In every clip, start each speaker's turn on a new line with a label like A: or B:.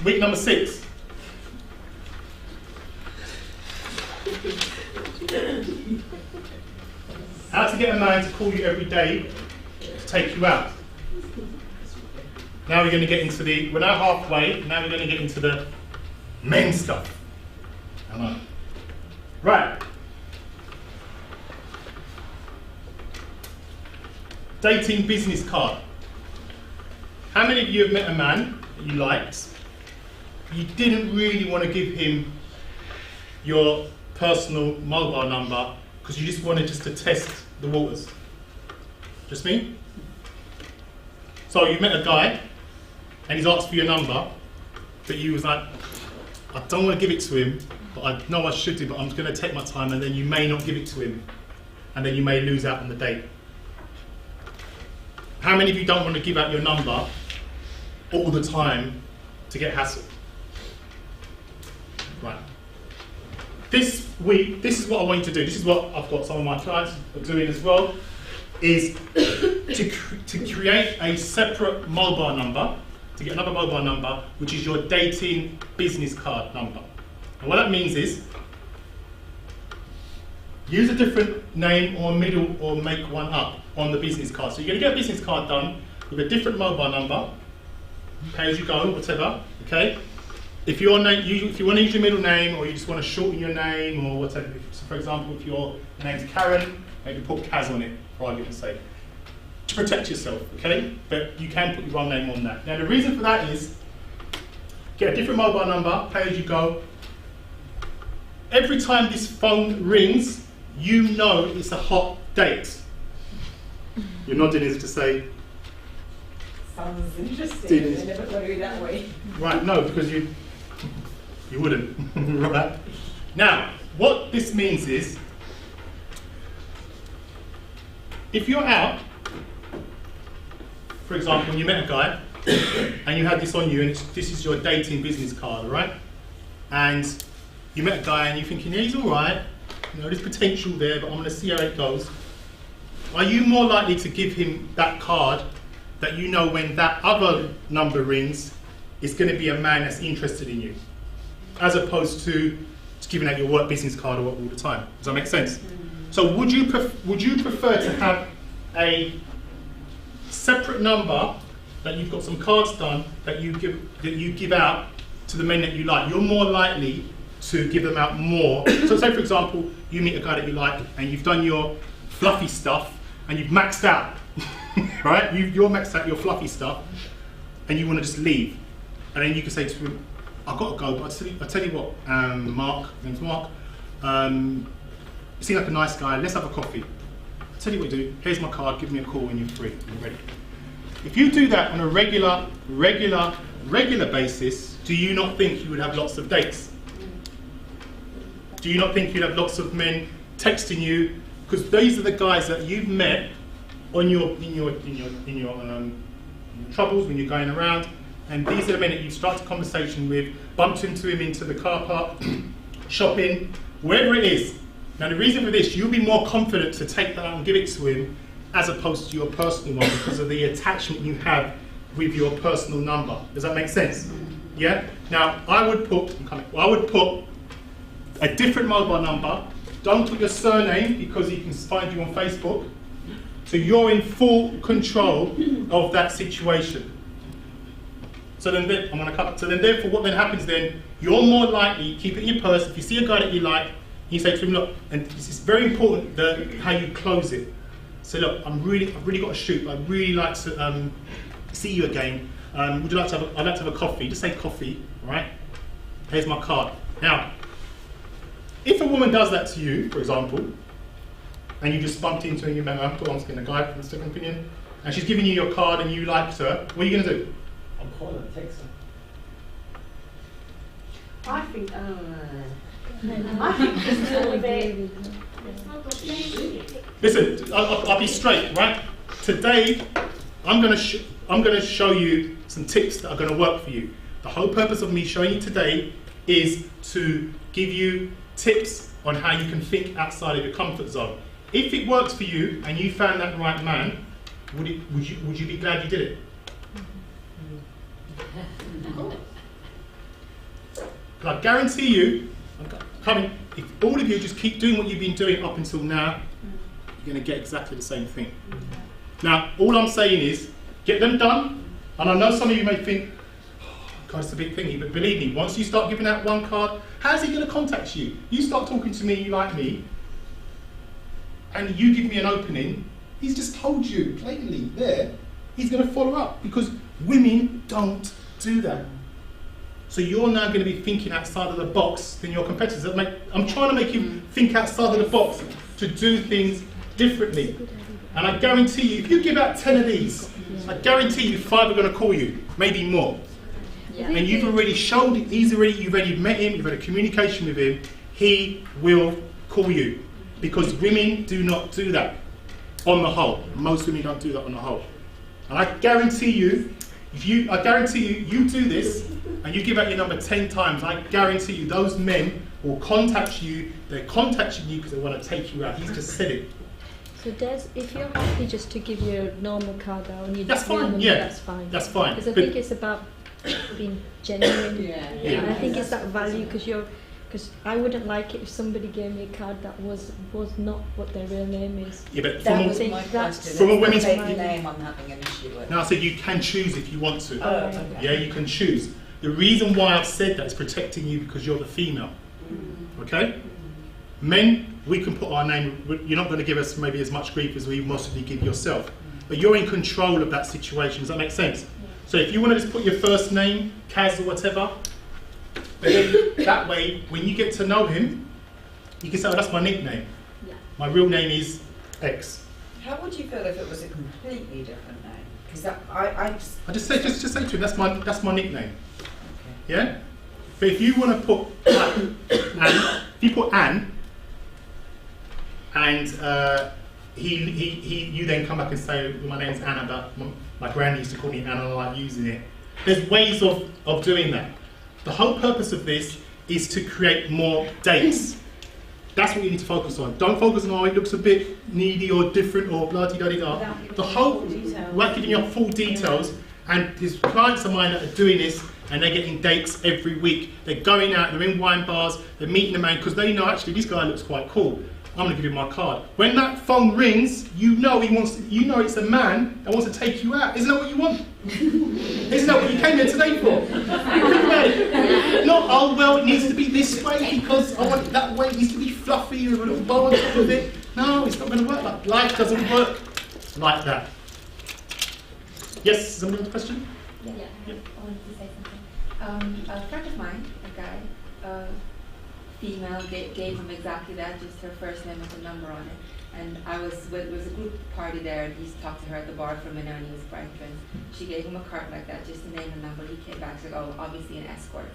A: Week number 6. How to get a man to call you every day to take you out. Now we're going to get into we're now halfway, now we're going to get into the men stuff. Right. Dating business card. How many of you have met a man that you liked? You didn't really want to give him your personal mobile number because you just wanted to test the waters? Just me? So you met a guy and he's asked for your number, but you was like, I don't want to give it to him, but I know I should do, but I'm going to take my time, and then you may not give it to him, and then you may lose out on the date. How many of you don't want to give out your number all the time to get hassled? Right. This week, this is what I want you to do. This is what I've got some of my clients are doing as well, is to create a separate mobile number, to get another mobile number, which is your dating business card number. And what that means is, use a different name or middle or make one up on the business card. So you're going to get a business card done with a different mobile number, pay as you go, whatever, okay? If you want to use your middle name, or you just want to shorten your name or whatever, so for example, if your name's Karen, maybe put Kaz on it, for argument's sake, to protect yourself, okay? But you can put your own name on that. Now the reason for that is, get a different mobile number, pay as you go. Every time this phone rings, you know it's a hot date. You're nodding as to say,
B: sounds interesting. I never thought of it that way.
A: Right, no, because you wouldn't. Right. Now, what this means is, if you're out, for example, when you met a guy and you had this on you, and this is your dating business card, right? And you met a guy and you're thinking, yeah, he's all right, you know, there's potential there, but I'm going to see how it goes. Are you more likely to give him that card that you know when that other number rings, it's going to be a man that's interested in you, as opposed to just giving out your work business card all the time? Does that make sense? So would you prefer to have a separate number that you've got some cards done that you give out to the men that you like? You're more likely to give them out more. So say for example, you meet a guy that you like and you've done your fluffy stuff and you've maxed out, right? You're maxed out your fluffy stuff and you want to just leave. And then you can say to him, I've got to go, but I tell you what, Mark, his name's Mark, you seem like a nice guy, let's have a coffee. I'll tell you what to do, here's my card, give me a call when you're free, when you're ready. If you do that on a regular basis, do you not think you would have lots of dates? Do you not think you'd have lots of men texting you? Because these are the guys that you've met on in your troubles when you're going around, and these are the men that you start a conversation with, bumped into him into the car park, shopping, wherever it is. Now the reason for this, you'll be more confident to take that out and give it to him as opposed to your personal one because of the attachment you have with your personal number. Does that make sense? Yeah? Now I would put a different mobile number. Don't put your surname because he can find you on Facebook. So you're in full control of that situation. So then therefore what then happens then, you're more likely, keep it in your purse, if you see a guy that you like, you say to him, look, and this is very important how you close it. So look, I've really got to shoot, but I'd really like to see you again. I'd like to have a coffee, just say coffee, right? Here's my card. Now, if a woman does that to you, for example, and you just bumped into her and you met her, put on skin a guy from the second opinion, and she's giving you your card and you liked her, what are you going to do?
B: I'll call her, text her.
C: I think just a little bit.
A: Listen, I'll be straight, right? Today, I'm going to show you some tips that are going to work for you. The whole purpose of me showing you today is to give you tips on how you can think outside of your comfort zone. If it works for you and you found that right man, would you be glad you did it? But I guarantee you, if all of you just keep doing what you've been doing up until now, you're going to get exactly the same thing. Now, all I'm saying is, get them done. And I know some of you may think, oh, God, it's a big thingy, but believe me, once you start giving out one card, how's he going to contact you? You start talking to me like me, and you give me an opening, he's just told you plainly there, he's going to follow up, because women don't do that. So you're now going to be thinking outside of the box than your competitors. I'm trying to make you think outside of the box to do things differently. And I guarantee you, if you give out 10 of these, I guarantee you 5 are going to call you, maybe more. And you've already showed it, you've already met him, you've had a communication with him, he will call you. Because women do not do that on the whole. Most women don't do that on the whole. And I guarantee you, you do this and you give out your number 10 times, I guarantee you those men will contact you, they're contacting you because they want to take you out. He's just said it.
D: So Des, if you're happy just to give your normal card out and you
A: That's fine,
D: them,
A: yeah.
D: That's fine.
A: That's fine.
D: Because I think it's about being genuine. And I think it's that value because I wouldn't like it if somebody gave me a card that was not what their real name is.
A: Yeah, but
D: That
A: from
D: was my
B: question.
A: from a women's
B: Take your name, I'm having an issue with.
A: No, I said you can choose if you want to.
B: Oh, okay.
A: Yeah, you can choose. The reason why I've said that is protecting you because you're the female. Okay? Men, we can put our name, you're not going to give us maybe as much grief as we mostly give yourself. But you're in control of that situation. Does that make sense? So if you want to just put your first name, Kaz or whatever, then that way, when you get to know him, you can say, oh, that's my nickname.
D: Yeah.
A: My real name is X.
B: How would you feel if it was a completely different name? Because I
A: Just say to him, that's my nickname.
B: Okay.
A: Yeah? But if you want to put Anne, if you put Anne, and you then come back and say, well, my name's Anna, but my granny used to call me Anna and I like using it. There's ways of doing that. The whole purpose of this is to create more dates. That's what you need to focus on. Don't focus on, oh, it looks a bit needy or different or blah-de-da-de-da. The whole, without giving you full details, and there's clients of mine that are doing this and they're getting dates every week. They're going out, they're in wine bars, they're meeting a man because they know actually this guy looks quite cool. I'm going to give him my card. When that phone rings, you know it's a man that wants to take you out. Isn't that what you want? Isn't that what you came here today for? Think about it. Not, oh well, it needs to be this way because I want it that way. It needs to be fluffy with a little bow on top of it. No, it's not going to work like that. Life doesn't work like that. Yes, somebody have a question?
E: Yeah, I wanted to say something. A friend of mine, a guy, female, gave him exactly that, just her first name with a number on it. And there was a group party there, and he talked to her at the bar for a minute when he was bright friends. She gave him a card like that, just to name a number. He came back, said, oh, obviously an escort.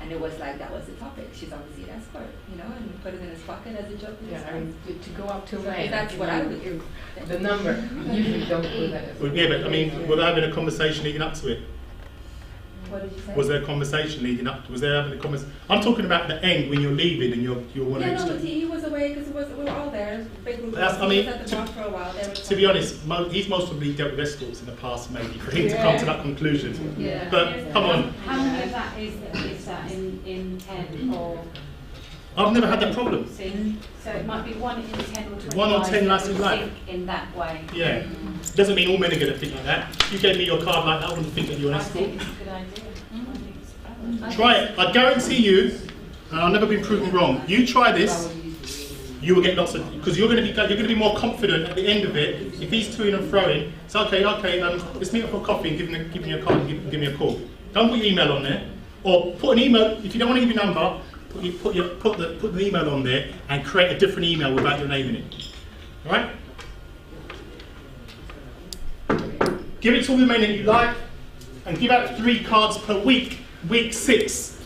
E: And it was like, that was the topic. She's obviously an escort, and he put it in his pocket as a joke.
F: Yeah, I mean, to go up to
E: So that's what I would do.
F: The number, usually don't do that.
A: Well, yeah, but I mean, were they having a conversation leading up to it?
E: What did you say?
A: Was there a conversation leading up? Was there having a conversation? I'm talking about the end when you're leaving and you're wanting
E: Yeah,
A: to.
E: no, he was away because we were all there. Big group.
A: That's- I
E: He
A: mean,
E: was at the bar for a while. They were
A: To be honest, he's most probably dealt with escorts in the past, maybe, for him to come to that conclusion.
E: Yeah.
A: But come on,
C: How many of that is that in 10 or
A: I've never had that problem.
C: so it might be 1 in 10 or 25
A: 1 or 10 lads
C: that
A: in life.
C: think in that way.
A: Yeah, doesn't mean all men are going to think like that. If you gave me your card like that, I wouldn't think that you're an
C: I
A: escort.
C: think it's a good idea. I think it's fabulous.
A: Try it. I guarantee you, and I've never been proven wrong. You try this, you will get lots of, because you're going to be more confident at the end of it. If he's toing and throwing, it's okay. Let's meet up for coffee and give me a card and give me a call. Don't put your email on there, or put an email if you don't want to give your number. Put the email on there and create a different email without your name in it. All right? Give it to all the men that you like, and give out 3 cards per week. Week 6.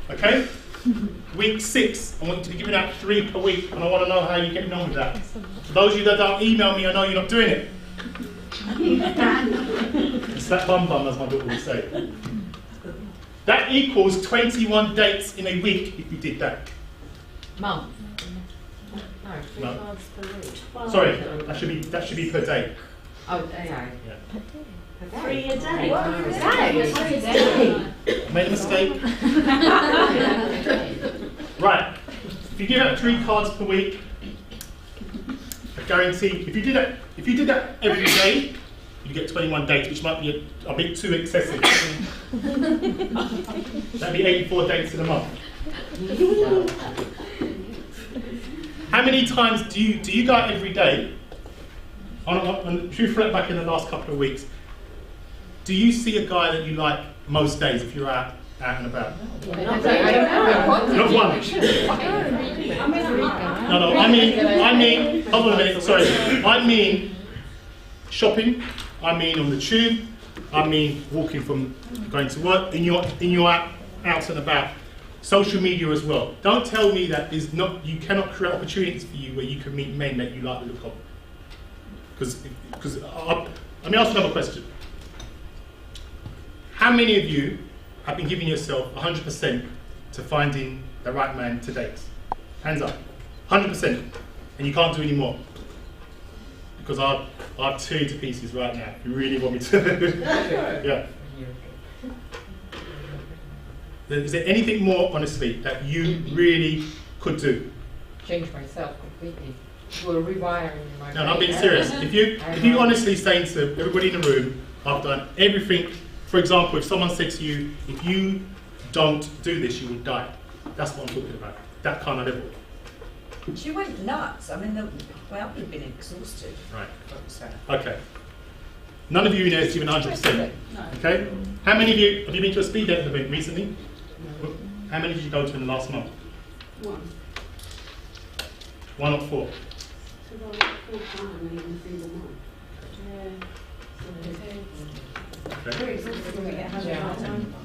A: Okay? Week 6. I want you to be giving out 3 per week, and I want to know how you're getting on with that. For those of you that don't email me, I know you're not doing it. It's that bum bum, as my daughter would say. That equals 21 dates in a week if you did that.
F: Month. No.
A: No.
C: Cards per week.
A: Sorry, that should be per day.
F: Oh, yeah.
A: Yeah.
C: 3 a day.
F: What?
C: A day.
A: Maybe made a mistake. Right. If you give out 3 cards per week, I guarantee if you did that every day, you get 21 dates, which might be a bit too excessive. That'd be 84 dates in a month. How many times do you go out every day? If you reflect back in the last couple of weeks, do you see a guy that you like most days if you're out and about? Not one. No, I mean, hold on a minute, sorry. I mean shopping, I mean on the tube, I mean walking from going to work, in your out and about. Social media as well. Don't tell me that you cannot create opportunities for you where you can meet men that you like the look of. Because let me ask another question. How many of you have been giving yourself 100% to finding the right man to date? Hands up. 100%. And you can't do any more? Because I'll tear you to pieces right now if you really want me to. Yeah. Is there anything more, honestly, that you really could do?
F: Change myself completely. Do a rewiring in my
A: No, I'm
F: brain.
A: being serious. If you honestly saying to everybody in the room, I've done everything. For example, if someone said to you, if you don't do this, you will die. That's what I'm talking about. That kind of level.
B: She went nuts. I mean, well, you've been exhausted.
A: Right. Okay. None of you in there has given 100%. Okay. How many of you have you been to a speed dating event recently? How many did you go to in the last month?
G: 1.
A: 1 or 4? Okay.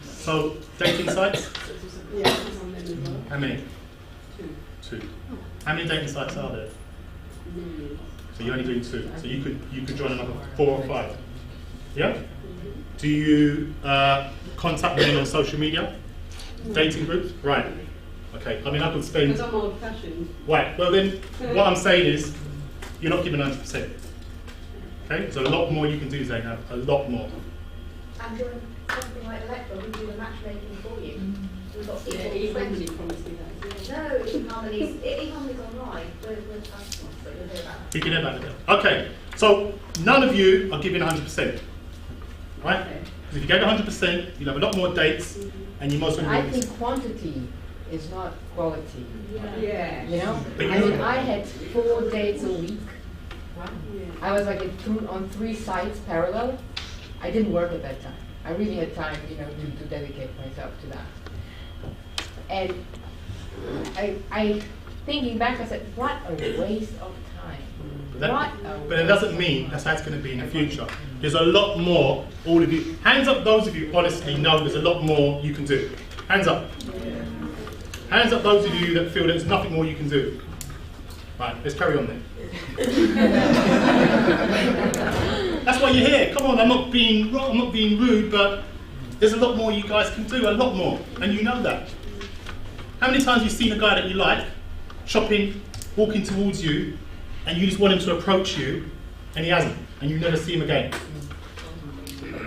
A: So, dating sites? How many? 2. How many dating sites are there? So you're only doing 2. So you could join another 4 or 5. Yeah? Do you contact men on social media? Dating groups? Right. Okay. I mean, I could spend.
G: Because I'm old fashioned.
A: Right. Well, then, what I'm saying is, you're not giving 100%. Okay. There's a lot more you can do, Zainab. A lot more.
H: And doing something like Electra, we do the matchmaking for you. We've got people.
G: Yeah, e-harmony promised me that.
H: No, e-harmony's online. We're customers, but you'll hear about it.
A: You can hear about it. Okay. So none of you are giving 100%. Right? Because if you gave 100%, you'll have a lot more dates, and you most
F: I think quantity is not quality.
G: Yeah.
F: You know?
A: But
F: I mean, I had 4 dates a week. I was like on 3 sites parallel. I didn't work at that time. I really had time, to dedicate myself to that. And I thinking back, I said, what a waste of time.
A: But it doesn't mean that's how it's going to be in the future. There's a lot more, all of you. Hands up those of you honestly know there's a lot more you can do. Hands up. Hands up those of you that feel there's nothing more you can do. Right, let's carry on then. That's why you're here. Come on, I'm not being rude, but there's a lot more you guys can do, a lot more, and you know that. How many times have you seen a guy that you like, shopping, walking towards you, and you just want him to approach you, and he hasn't, and you never see him again?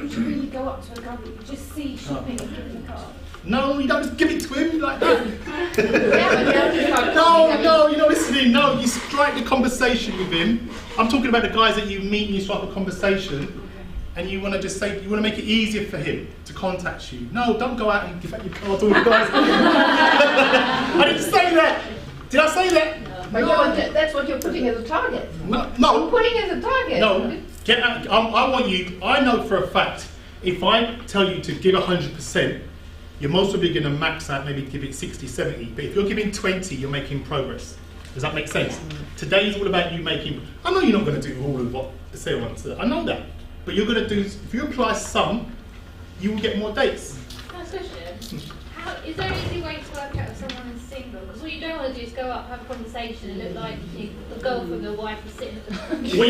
H: Would you really go up to a guy that you just see shopping and give him a card?
A: No, you don't just give it to him like that.
F: Yeah,
A: No, you're not listening. No, you strike the conversation with him. I'm talking about the guys that you meet and you strike a conversation, and you want to just say, you want to make it easier for him to contact you. No, don't go out and give out your card to all the guys. I didn't say that. Did I say that?
F: But that's what you're putting as a target.
A: No.
F: You're putting as a target.
A: No. Get out. I want you. I know for a fact. If I tell you to give 100%. You're most probably going to max out, maybe give it 60, 70. But if you're giving 20, you're making progress. Does that make sense? Today is all about you making. I know you're not going to do all of what the sale wants. I know that. But you're going to do. If you apply some, you will get more dates.
I: Last question. Is there an easy way to work out if someone is single? Because what you don't want to do is go up, have a conversation, and look like the girlfriend or the wife is sitting at the front.
A: What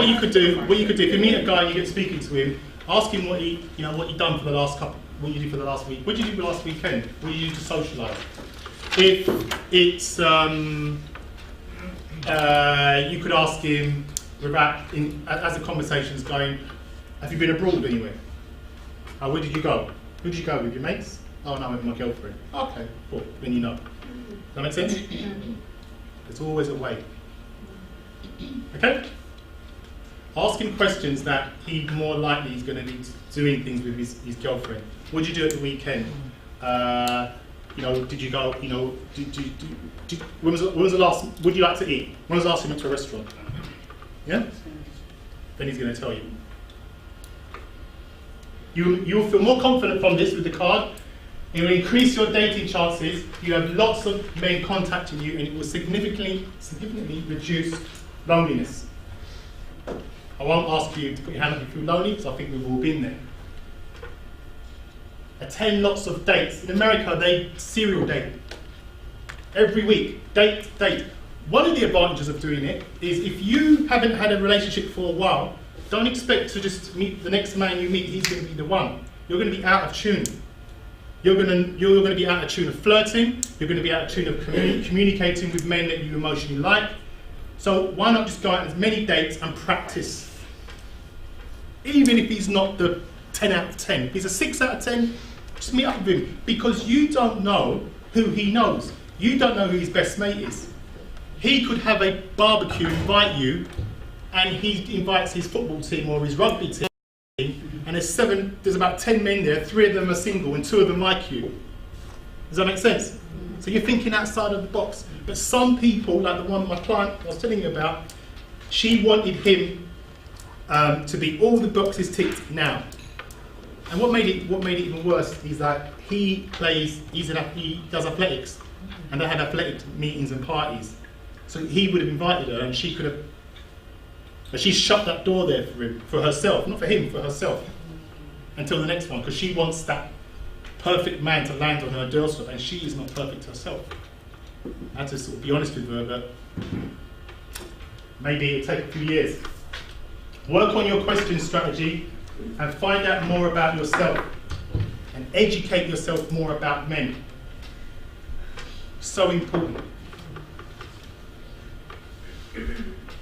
A: you could do, if you meet a guy and you get speaking to him, ask him what he done for the last couple. What you do for the last week? What did you do last weekend? What did you do to socialise? If it's, you could ask him, as the conversation's going, have you been abroad anywhere? Where did you go? Who'd you go with, your mates? Oh no, with my girlfriend. Okay, cool, then you know. Does that make sense? There's always a way. Okay? Ask him questions that he more likely is going to be doing things with his girlfriend. What did you do at the weekend? You know, did you go, you know, when was the last, would you like to eat? When was the last time you went to a restaurant? Yeah? Then he's going to tell you. You'll feel more confident from this with the card. It will increase your dating chances. You have lots of men contacting you, and it will significantly reduce loneliness. I won't ask you to put your hand up if you feel lonely, because I think we've all been there. Attend lots of dates. In America, they serial date. Every week, date. One of the advantages of doing it is if you haven't had a relationship for a while, don't expect to just meet the next man you meet, he's going to be the one. You're going to be out of tune. You're going to be out of tune of flirting. You're going to be out of tune of communicating with men that you emotionally like. So why not just go out on as many dates and practice? Even if he's not the 10 out of 10. If he's a 6 out of 10, just meet up with him. Because you don't know who he knows. You don't know who his best mate is. He could have a barbecue, invite you, and he invites his football team or his rugby team, and there's about 10 men there, 3 of them are single and 2 of them like you. Does that make sense? So you're thinking outside of the box. But some people, like the one my client I was telling you about, she wanted him to be all the boxes ticked now. And what made it even worse is that he does athletics, and they had athletic meetings and parties. So he would have invited her, and she could have, but she shut that door there for him, for herself, not for him, for herself, until the next one, because she wants that perfect man to land on her doorstep, and she is not perfect herself. I had to sort of be honest with her, but maybe it'll take a few years. Work on your question strategy and find out more about yourself and educate yourself more about men. So important.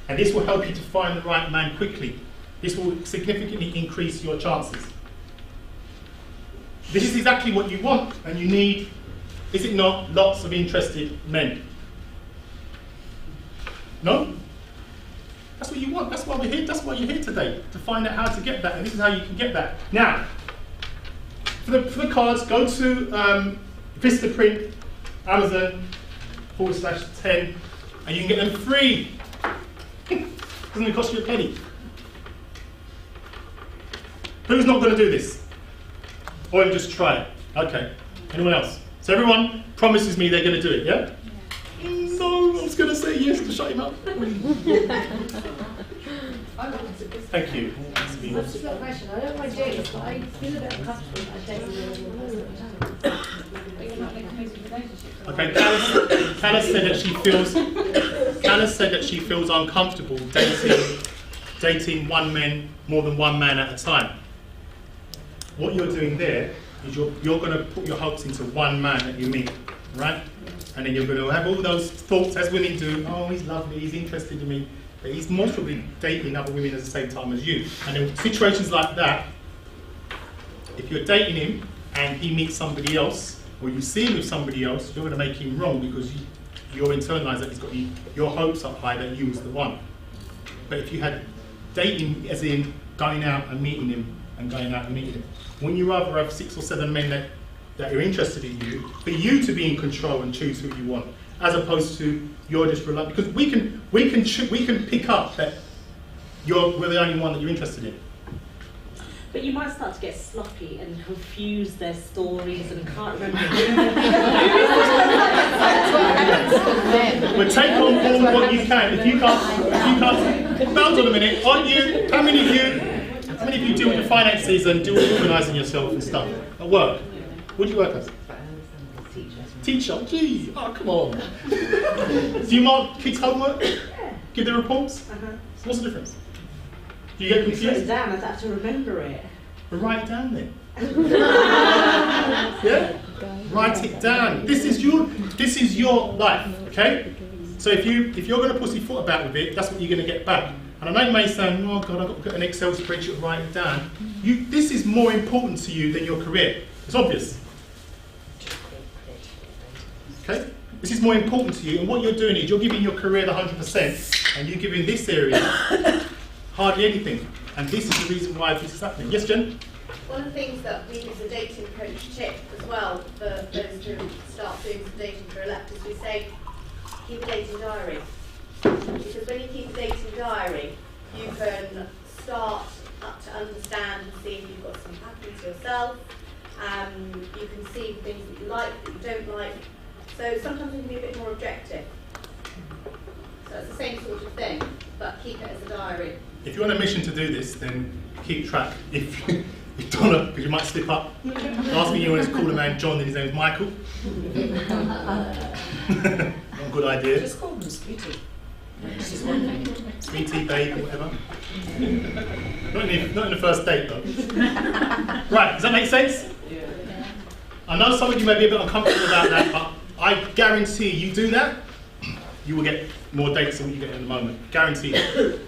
A: And this will help you to find the right man quickly. This will significantly increase your chances. This is exactly what you want and you need, is it not, lots of interested men? No? That's what you want, that's why we're here, that's why you're here today, to find out how to get that, and this is how you can get that. Now, for the cards, go to Vistaprint, Amazon, /10, and you can get them free. Doesn't even cost you a penny. Who's not going to do this? Or you just try it? Okay. Anyone else? So everyone promises me they're going to do it, yeah? No, I was going to say yes to shut him up. Thank you.
H: That's just a question. I don't mind doing it, but I feel a bit uncomfortable about dating another person.
A: Okay, Candace said that she feels uncomfortable dating more than one man at a time. What you're doing there is you're going to put your hopes into one man that you meet, right? And then you're going to have all those thoughts, as women do, oh, he's lovely, he's interested in me, but he's most probably dating other women at the same time as you. And in situations like that, if you're dating him and he meets somebody else, or you see him with somebody else, you're going to make him wrong because you're internalised that he's got your hopes up high that you was the one. But if you had dating, as in going out and meeting him and going out and meeting him, wouldn't you rather have 6 or 7 men that are interested in you, for you to be in control and choose who you want, as opposed to you're just reluctant? Because we can pick up that we're the only one that you're interested in.
J: But you might start to get sloppy and confuse their stories and can't remember.
A: Well, take on board what you can. If you can't, hold on a minute. How many of you deal with the finances and deal with organising yourself and stuff at work? What do you work as? Teacher. Gee, oh come on. Do you mark kids' homework? Give them reports? So what's the difference? Do you get confused?
J: Write it down, I'd have to remember it.
A: Well, write it down then. Yeah? Write it down. This is your life, okay? So if you're going to pussyfoot about with it, that's what you're going to get back. And I know you may say, oh God, I've got to get an Excel spreadsheet and write it down. This is more important to you than your career. It's obvious. Okay? This is more important to you, and what you're doing is you're giving your career the 100%, and you're giving this area hardly anything. And this is the reason why this is happening. Yes, Jen?
K: One of the things that we as a dating coach tip as well for those who start doing some dating for elect is we say, keep a dating diary. Because when you keep a dating diary, you can start up to understand and see if you've got some patterns yourself. You can see things that you like, that you don't like. So sometimes it can be a bit more objective. So it's the same sort of thing, but keep it as a diary.
A: If you're on a mission to do this, then keep track. If you don't, because you might slip up. Last thing you want is call a man John and his name is Michael. Not a good idea.
B: Just call them Sweetie. This is one thing.
A: Sweetie, babe, or whatever. Not in the first date though. Right, does that make sense?
G: Yeah.
A: I know some of you may be a bit uncomfortable about that, but I guarantee you do that, you will get more dates than what you get at the moment. Guarantee it.